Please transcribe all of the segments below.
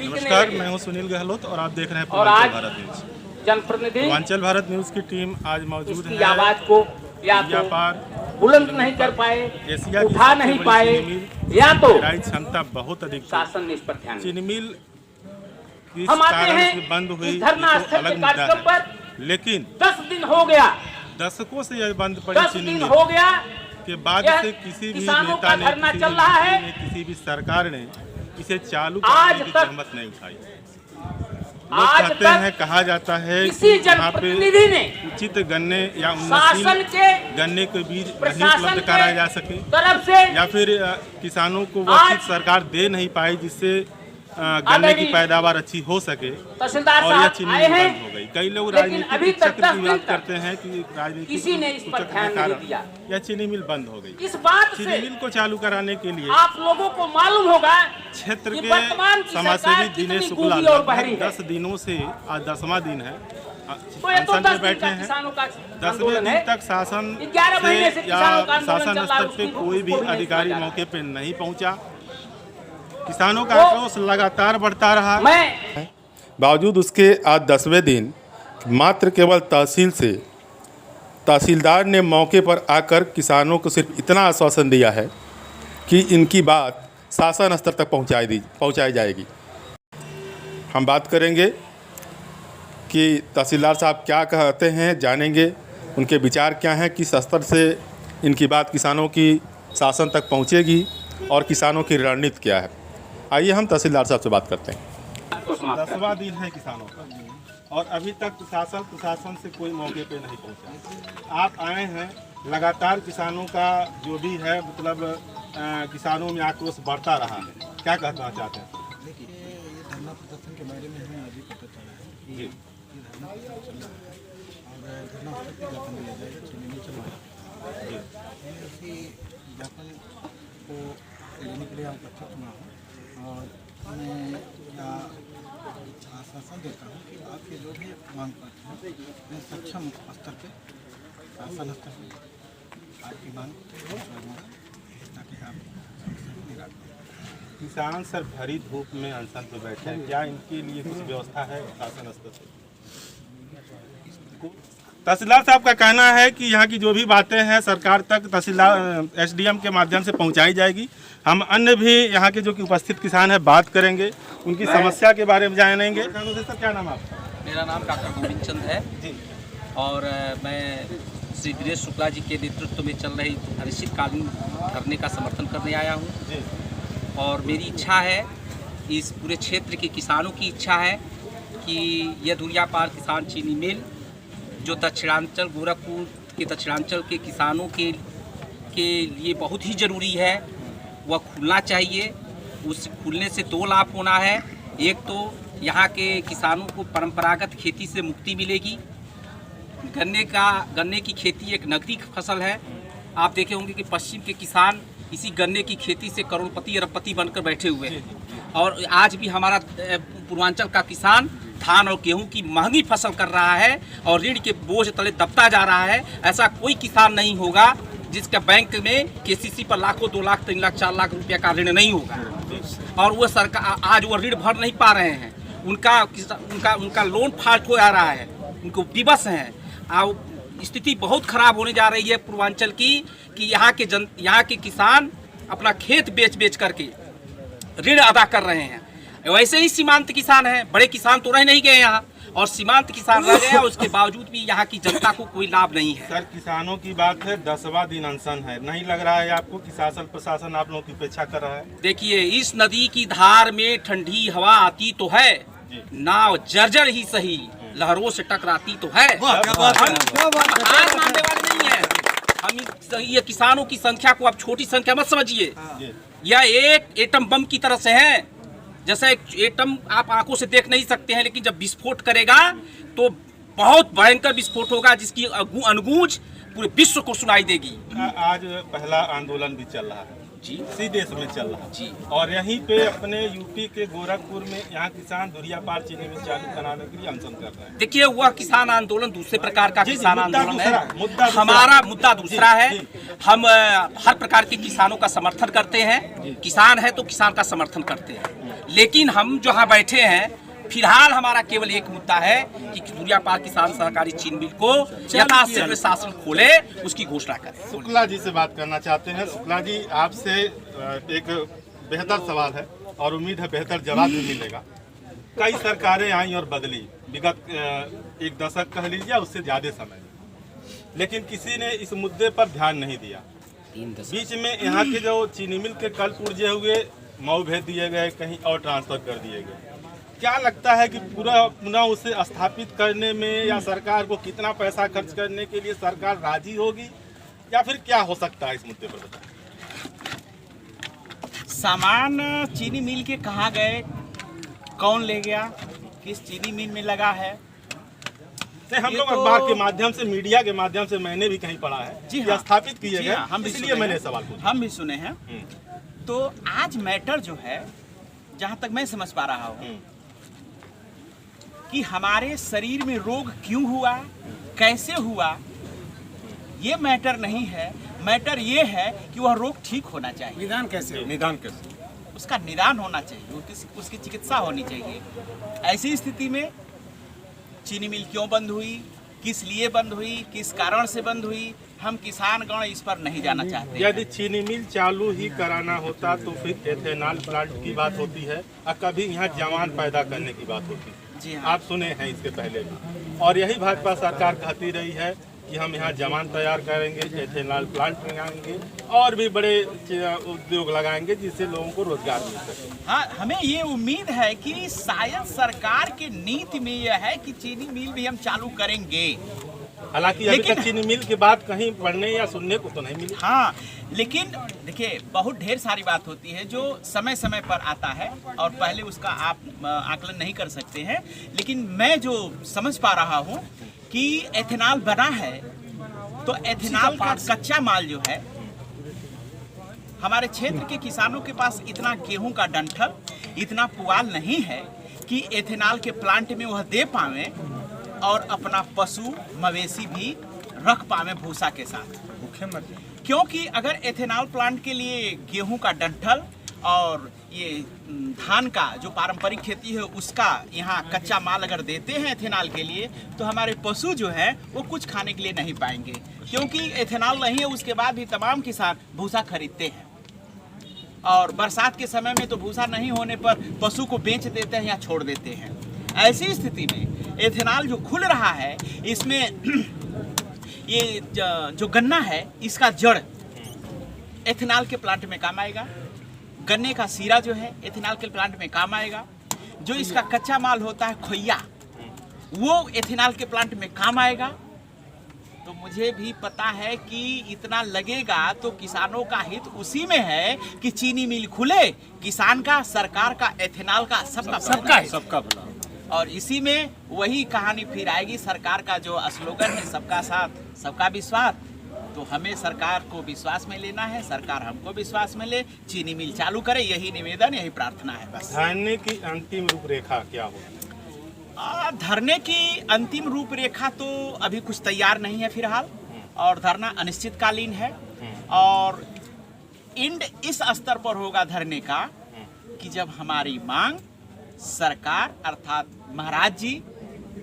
नमस्कार, मैं हूं सुनील गहलोत और आप देख रहे हैं और आज पूर्वांचल भारत न्यूज। जनप्रतिनिधि पूर्वांचल भारत न्यूज की टीम आज मौजूद है। आवाज को या तो बुलंद नहीं कर पाए, एशिया उठा नहीं पाए, या तो क्षमता बहुत अधिक शासन ने इस पर ध्यान चीनी मिल किस हम आते कारण हैं से बंद हुई, धरना ये तो स्थल अलग के मुद्दा कार्यक्रम है। पर लेकिन 10 दिन हो गया, दशकों से यह बंद पड़ी 10 चीनी दिन मिल हो गया के बाद यह से किसी भी किसानों नेता का ने, धरना किसी चल भी रहा मंत्री है। ने, किसी भी सरकार ने इसे चालू आज करने की तक- जहमत नहीं उठाई। लोग आज कहते तक हैं, कहा जाता है किसी कि यहाँ पे जनप्रतिनिधि ने उचित गन्ने या शासन उन्नतशील के गन्ने के बीज नहीं प्रशासन उपलब्ध के कराए जा सके तरफ से या फिर किसानों को वह आज चीज सरकार दे नहीं पाई जिससे गन्ने की पैदावार अच्छी हो सके तहसीलदार और यह साहब चीनी आए मिल हैं, बंद हो गई। कई लोग लेकिन राजनीतिक अभी तक चक्र 10 की दिन बात तक करते हैं कि राजनीतिक किसी ने इस पर चक्र के ध्यान नहीं कारण दिया। यह चीनी मिल बंद हो गई। इस बात चीनी से मिल को चालू कराने के लिए आप लोगों को मालूम होगा क्षेत्र कि के वर्तमान की समाजसेवी सरकार दिनेश कितनी शुक्ला गूंगी और बहरी है। 10 दिनों से आज 10वां दिन है तो ये तो अनशन 10 पे दिन बैठे का हैं। किसानों का 10वें आंदोलन दिन है। तक शासन 11 महीने से से या किसानों का आंदोलन शासन चल रहा है, स्तर पे उसको कोई भी नहीं अधिकारी सुना जा मौके पे नहीं पहुंचा। किसानों का तो- आक्रोश लगातार बढ़ता रहा। मैं बावजूद उसके आज 10वें दिन मात्र केवल तहसील से तहसीलदार ने मौके पर आकर किसानों को सिर्फ इतना आश्वासन दिया है कि इनकी बात शासन स्तर तक पहुंचाई जाएगी। हम बात करेंगे कि तहसीलदार साहब क्या कहते हैं, जानेंगे उनके विचार क्या हैं, किस स्तर से इनकी बात किसानों की शासन तक पहुंचेगी और किसानों की रणनीति क्या है। आइए हम तहसीलदार साहब से बात करते हैं। 10वां दिन है किसानों का और अभी तक शासन प्रशासन से कोई मौके पे नहीं पहुंचा। आप आए हैं, लगातार किसानों का जो भी है मतलब किसानों में आक्रोश बढ़ता रहा है। क्या कहना चाहते हैं? देखिए, ये धरना प्रदर्शन के बारे में हमें अभी पता चला है। जी, ये धरना प्रदर्शन चल रहा है और धरना स्थल पर ज्ञापन दिया जाएगा, चीनी मिल चल रहा है। मैं उसी ज्ञापन को लेने के लिए यहाँ उपस्थित हुआ हूँ और मैं आश्वासन देता हूँ कि आपके जो भी मांग पत्र हैं मैं सक्षम स्तर पे शासन स्तर पर आपकी मांग पहुँचाऊँगा ताकि आप निराश हो। किसान सर भरी धूप में अनशन पे बैठे हैं, क्या इनके लिए कुछ व्यवस्था है शासन स्तर से? तहसीलदार साहब का कहना है कि यहाँ की जो भी बातें हैं सरकार तक तहसीलदार एसडीएम के माध्यम से पहुँचाई जाएगी। हम अन्य भी यहाँ के जो कि उपस्थित किसान हैं बात करेंगे, उनकी समस्या के बारे में जानेंगे। सर क्या नाम है आपका? मेरा नाम डॉक्टर गोविंद चंद है जी, और मैं श्री दिनेश शुक्ला जी के नेतृत्व में चल रही अनिश्चितकालीन धरने का समर्थन करने आया हूँ। जी, और मेरी इच्छा है, इस पूरे क्षेत्र के किसानों की इच्छा है कि यह धुरियापार किसान चीनी मिल जो दक्षिणांचल गोरखपुर के दक्षिणांचल के किसानों के लिए बहुत ही ज़रूरी है, वह खुलना चाहिए। उस खुलने से 2 लाभ होना है। एक तो यहाँ के किसानों को परंपरागत खेती से मुक्ति मिलेगी। गन्ने की खेती एक नकदी फसल है। आप देखे होंगे कि पश्चिम के किसान इसी गन्ने की खेती से करोड़पति अरबपति बनकर बैठे हुए हैं और आज भी हमारा पूर्वांचल का किसान धान और गेहूं की महंगी फसल कर रहा है और ऋण के बोझ तले दबता जा रहा है। ऐसा कोई किसान नहीं होगा जिसका बैंक में केसीसी पर लाखों 2 लाख 3 लाख 4 लाख रुपया का ऋण नहीं होगा और वो सरकार आज वो ऋण भर नहीं पा रहे हैं। उनका लोन फाल्ट हो जा रहा है, उनको विवश हैं। स्थिति बहुत खराब होने जा रही है पूर्वांचल की कि यहाँ के किसान अपना खेत बेच करके ऋण अदा कर रहे हैं। वैसे ही सीमांत किसान हैं, बड़े किसान तो रह नहीं गए यहाँ और सीमांत किसान रह गए, उसके बावजूद भी यहाँ की जनता को कोई लाभ नहीं है। सर किसानों की बात है, 10वां दिन अनशन है, नहीं लग रहा है आपको कि शासन प्रशासन आप लोगों की उपेक्षा कर रहा है? देखिए, इस नदी की धार में ठंडी हवा आती तो है, नाव जर्जर ही सही लहरों से टकराती तो है। हार मानने वाले नहीं है हम। ये किसानों की संख्या को आप छोटी संख्या मत समझिए, यह एक एटम बम की तरह से है। जैसे एक एटम आप आंखों से देख नहीं सकते हैं, लेकिन जब विस्फोट करेगा तो बहुत भयंकर विस्फोट होगा जिसकी अनगूंज पूरे विश्व को सुनाई देगी। आज पहला आंदोलन भी चल रहा है, जी सीधे में चल रहा है। जी। और यहीं पे अपने यूपी के गोरखपुर में यहाँ किसान दुरिया पार चीनी मिल चालू कराने के लिए अनशन कर रहे हैं। देखिए, वह किसान आंदोलन दूसरे प्रकार का जी, किसान मुद्दा आंदोलन दूसरा, है। मुद्दा दूसरा। हमारा मुद्दा दूसरा जी, है। जी। हम हर प्रकार के किसानों का समर्थन करते हैं। किसान है तो किसान का समर्थन करते हैं, लेकिन हम जहाँ बैठे हैं फिलहाल हमारा केवल एक मुद्दा है कि दुरिया पार किसान सहकारी चीनी मिल को यथाशीघ्र शासन खोले, उसकी घोषणा करें। शुक्ला जी से बात करना चाहते हैं। शुक्ला जी, आपसे एक बेहतर सवाल है और उम्मीद है बेहतर जवाब भी मिलेगा। कई सरकारें आई और बदली, विगत एक दशक कह लीजिए, उससे ज़्यादा समय, लेकिन किसी ने इस मुद्दे पर ध्यान नहीं दिया। बीच में यहाँ के जो चीनी मिल के कल पुर्जे हुए, मऊ भेज दिए गए, कहीं और ट्रांसफर कर दिए गए। क्या लगता है कि पुनः उसे स्थापित करने में या सरकार को कितना पैसा खर्च करने के लिए सरकार राजी होगी, या फिर क्या हो सकता है इस मुद्दे पर बताएं। सामान चीनी मिल के कहाँ गए, कौन ले गया, किस चीनी मिल में लगा है, हम लोग अखबार के माध्यम से, मीडिया के माध्यम से मैंने भी कहीं पढ़ा है जी कि हाँ, स्थापित किए जी गए, हाँ, हम भी इसलिए सुने मैंने हैं। सवाल पूछा। हम भी सुने हैं। तो आज मैटर जो है, जहाँ तक मैं समझ पा रहा हूँ कि हमारे शरीर में रोग क्यों हुआ, कैसे हुआ, ये मैटर नहीं है। मैटर ये है कि वह रोग ठीक होना चाहिए। निदान कैसे उसका निदान होना चाहिए, उसकी चिकित्सा होनी चाहिए। ऐसी स्थिति में चीनी मिल क्यों बंद हुई, किस लिए बंद हुई, किस कारण से बंद हुई, हम किसान गण इस पर नहीं जाना चाहते। यदि चीनी मिल चालू ही कराना होता तो फिर एथेनॉल प्लांट की बात होती है और कभी यहाँ जवान पैदा करने की बात होती है। जी हाँ। आप सुने हैं इसके पहले भी, और यही भाजपा सरकार कहती रही है कि हम यहाँ जवान तैयार करेंगे, एथेनॉल प्लांट लगाएंगे और भी बड़े उद्योग लगाएंगे जिससे लोगों को रोजगार मिल सके। हाँ, हमें ये उम्मीद है कि शायद सरकार की नीति में यह है कि चीनी मिल भी हम चालू करेंगे। हालांकि अभी तक चीनी मिल की बात कहीं पढ़ने या सुनने को तो नहीं मिली। हाँ, लेकिन देखिए, बहुत ढेर सारी बात होती है जो समय समय पर आता है और पहले उसका आप आकलन नहीं कर सकते हैं। लेकिन मैं जो समझ पा रहा हूँ कि एथेनॉल बना है, तो एथेनॉल का कच्चा माल जो है, हमारे क्षेत्र के किसानों के पास इतना गेहूं का डंठल, इतना पुआल नहीं है कि एथेनॉल के प्लांट में वह दे पावे और अपना पशु मवेशी भी रख पावे भूसा के साथ। क्योंकि अगर एथेनॉल प्लांट के लिए गेहूं का डंठल और ये धान का जो पारंपरिक खेती है उसका यहाँ कच्चा माल अगर देते हैं एथेनॉल के लिए, तो हमारे पशु जो है वो कुछ खाने के लिए नहीं पाएंगे। क्योंकि एथेनॉल नहीं है, उसके बाद भी तमाम किसान भूसा खरीदते हैं और बरसात के समय में तो भूसा नहीं होने पर पशु को बेच देते हैं या छोड़ देते हैं। ऐसी स्थिति में एथेनॉल जो खुल रहा है, इसमें ये जो गन्ना है, इसका जड़ एथेनॉल के प्लांट में काम आएगा। गन्ने का सीरा जो है एथेनॉल के प्लांट में काम आएगा। जो इसका कच्चा माल होता है खोइया, वो एथेनॉल के प्लांट में काम आएगा। तो मुझे भी पता है कि इतना लगेगा तो किसानों का हित उसी में है कि चीनी मिल खुले, किसान का, सरकार का, एथेनॉल का, सबका भला। और इसी में वही कहानी फिर आएगी। सरकार का जो स्लोगन है सबका साथ सबका विश्वास, तो हमें सरकार को विश्वास में लेना है, सरकार हमको विश्वास में ले, चीनी मिल चालू करे, यही निवेदन, यही प्रार्थना है बस। धरने की अंतिम रूपरेखा क्या हो? धरने की अंतिम रूपरेखा तो अभी कुछ तैयार नहीं है फिलहाल, और धरना अनिश्चितकालीन है। और इंड इस स्तर पर होगा धरने का कि जब हमारी मांग सरकार अर्थात महाराज जी,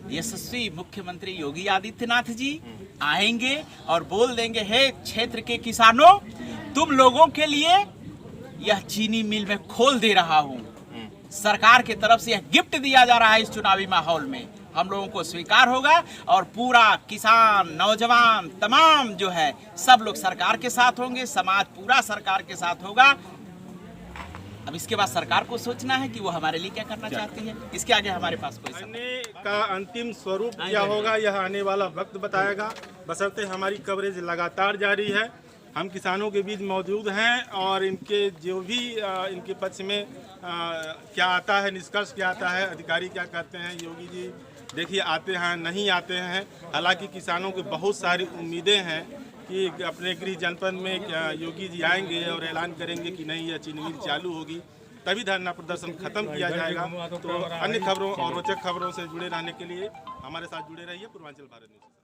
यशस्वी मुख्यमंत्री योगी आदित्यनाथ जी आएंगे और बोल देंगे, हे क्षेत्र के किसानों, तुम लोगों के लिए यह चीनी मिल में खोल दे रहा हूं। सरकार की तरफ से यह गिफ्ट दिया जा रहा है इस चुनावी माहौल में, हम लोगों को स्वीकार होगा और पूरा किसान, नौजवान, तमाम जो है सब लोग सरकार के साथ होंगे, समाज पूरा सरकार के साथ होगा। अब इसके बाद सरकार को सोचना है कि वो हमारे लिए क्या करना चाहती है। इसके आगे हमारे पास कोई धरने का अंतिम स्वरूप क्या होगा, यह आने वाला वक्त बताएगा। बशर्ते हमारी कवरेज लगातार जारी है, हम किसानों के बीच मौजूद हैं और इनके जो भी इनके पक्ष में क्या आता है, निष्कर्ष क्या आता है, अधिकारी क्या कहते हैं, योगी जी देखिए आते हैं नहीं आते हैं। हालांकि किसानों की बहुत सारी उम्मीदें हैं कि अपने गृह जनपद में क्या योगी जी आएंगे और ऐलान करेंगे कि नहीं यह चीनी मिल चालू होगी, तभी धरना प्रदर्शन खत्म किया जाएगा। तो अन्य खबरों और रोचक खबरों से जुड़े रहने के लिए हमारे साथ जुड़े रहिए पूर्वांचल भारत न्यूज़।